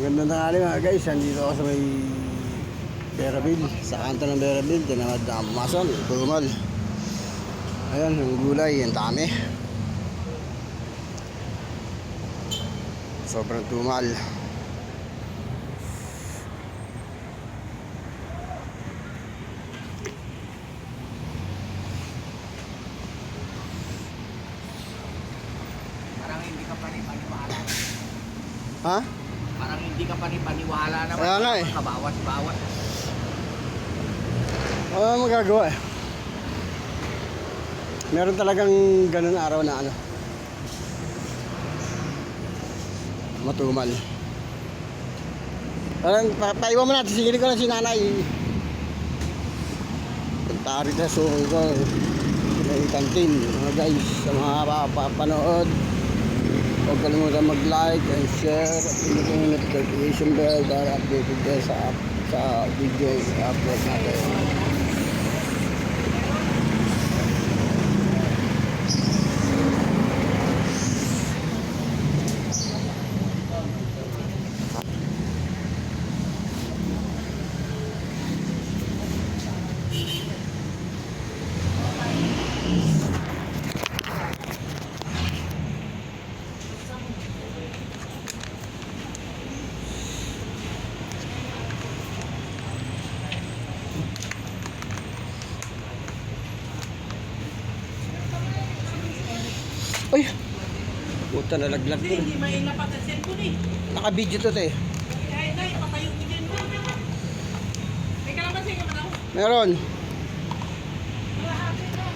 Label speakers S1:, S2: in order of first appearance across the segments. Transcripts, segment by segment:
S1: Magandang tanghali mga guys, nandito ako sa may Berabille, sa kanto ng Berabille, tinamad na pumasok, tumal. Ayan, yung gulay, ang dami. Sobrang tumal.
S2: Parang hindi ka pa rin paniwala.
S1: Ha?
S2: Parang hindi ka pa rin paniwala naman.
S1: Kaya nga eh.
S2: Kabawas-bawas.
S1: Wala magagawa eh. Meron talagang ganun araw na ano, matumal. Parang paiwan mo natin, sigilin ko lang si nanay. Punta rin sa suko ko, yung kantin. Mga guys, sa mga papanood, huwag kalimutan mag-like and share at pinutin yung notification bell para updated kayo sa video upload natin. Ay! Puta, nalaglag ko.
S3: Hindi, may napatasin ko ni.
S1: Naka-video to te.
S3: Kahit na, ipatayo ko din mo. May kalamansi ka ba daw?
S1: Meron.
S3: Malahati na.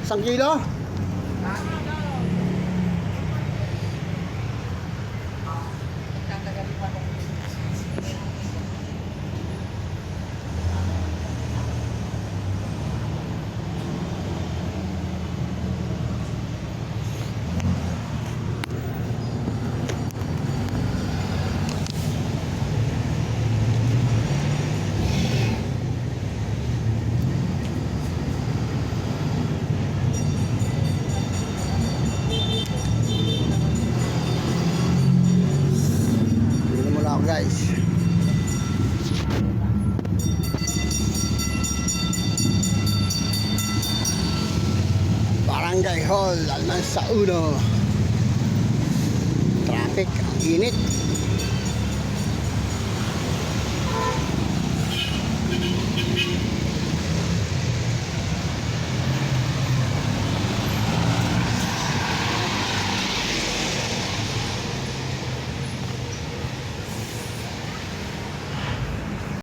S1: 1 kilo? Tignan mo lang ako guys. Barangay Hall, Almansa 1. Traffic, ang init.